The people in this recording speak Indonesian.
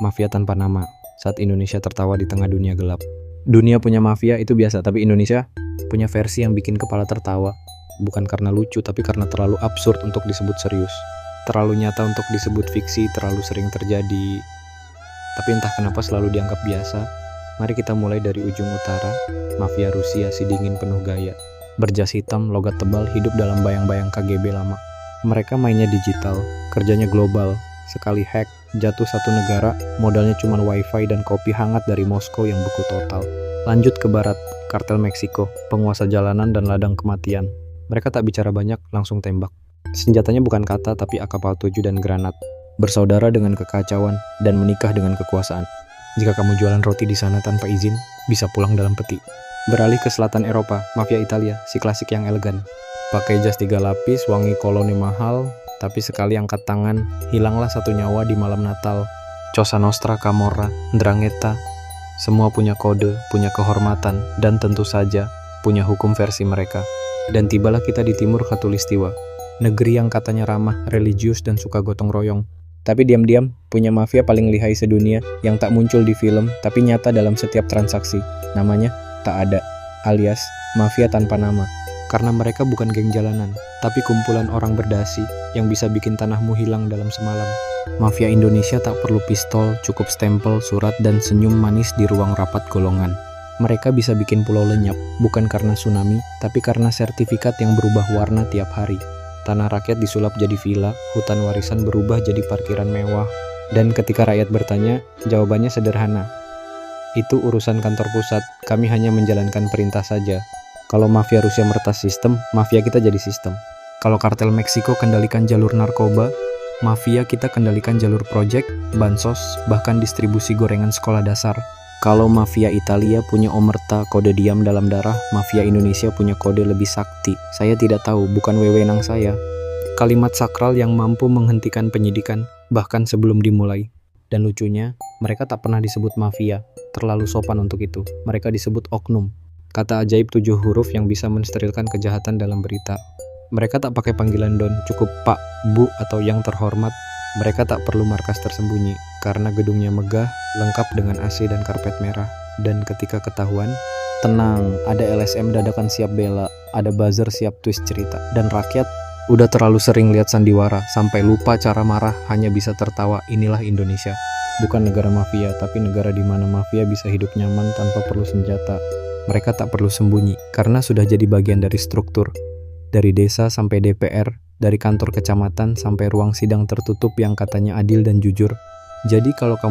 mafia tanpa nama, saat Indonesia tertawa di tengah dunia gelap. Dunia punya mafia itu biasa, tapi Indonesia punya versi yang bikin kepala tertawa. Bukan karena lucu, tapi karena terlalu absurd untuk disebut serius. Terlalu nyata untuk disebut fiksi, terlalu sering terjadi. Tapi entah kenapa selalu dianggap biasa. Mari kita mulai dari ujung utara, mafia Rusia si dingin penuh gaya. Berjas hitam, logat tebal, hidup dalam bayang-bayang KGB lama. Mereka mainnya digital, kerjanya global. Sekali hack, jatuh satu negara, modalnya cuma wifi dan kopi hangat dari Moskow yang beku total. Lanjut ke barat, kartel Meksiko, penguasa jalanan dan ladang kematian. Mereka tak bicara banyak, langsung tembak. Senjatanya bukan kata tapi AK-47 dan granat. Bersaudara dengan kekacauan dan menikah dengan kekuasaan. Jika kamu jualan roti di sana tanpa izin, bisa pulang dalam peti. Beralih ke selatan Eropa, mafia Italia, si klasik yang elegan. Pakai jas 3 lapis, wangi koloni mahal, tapi sekali angkat tangan, hilanglah satu nyawa di malam Natal. Cosa Nostra, Camorra, 'Ndrangheta, semua punya kode, punya kehormatan, dan tentu saja punya hukum versi mereka. Dan tibalah kita di timur Khatulistiwa, negeri yang katanya ramah, religius, dan suka gotong royong. Tapi diam-diam punya mafia paling lihai sedunia yang tak muncul di film tapi nyata dalam setiap transaksi. Namanya tak ada, alias mafia tanpa nama. Karena mereka bukan geng jalanan, tapi kumpulan orang berdasi yang bisa bikin tanahmu hilang dalam semalam. Mafia Indonesia tak perlu pistol, cukup stempel, surat, dan senyum manis di ruang rapat golongan. Mereka bisa bikin pulau lenyap, bukan karena tsunami, tapi karena sertifikat yang berubah warna tiap hari. Tanah rakyat disulap jadi villa, hutan warisan berubah jadi parkiran mewah. Dan ketika rakyat bertanya, jawabannya sederhana. Itu urusan kantor pusat, kami hanya menjalankan perintah saja. Kalau mafia Rusia meretas sistem, mafia kita jadi sistem. Kalau kartel Meksiko kendalikan jalur narkoba, mafia kita kendalikan jalur proyek, bansos, bahkan distribusi gorengan sekolah dasar. Kalau mafia Italia punya omerta, kode diam dalam darah, mafia Indonesia punya kode lebih sakti. Saya tidak tahu, bukan wewenang saya. Kalimat sakral yang mampu menghentikan penyidikan, bahkan sebelum dimulai. Dan lucunya, mereka tak pernah disebut mafia, terlalu sopan untuk itu. Mereka disebut oknum. Kata ajaib 7 huruf yang bisa mensterilkan kejahatan dalam berita. Mereka tak pakai panggilan don, cukup Pak, Bu, atau yang terhormat. Mereka tak perlu markas tersembunyi, karena gedungnya megah, lengkap dengan AC dan karpet merah. Dan ketika ketahuan, tenang, ada LSM dadakan siap bela, ada buzzer siap twist cerita. Dan rakyat udah terlalu sering lihat sandiwara, sampai lupa cara marah, hanya bisa tertawa. Inilah Indonesia. Bukan negara mafia, tapi negara di mana mafia bisa hidup nyaman tanpa perlu senjata. Mereka tak perlu sembunyi, karena sudah jadi bagian dari struktur. Dari desa sampai DPR, dari kantor kecamatan sampai ruang sidang tertutup yang katanya adil dan jujur. Jadi kalau kamu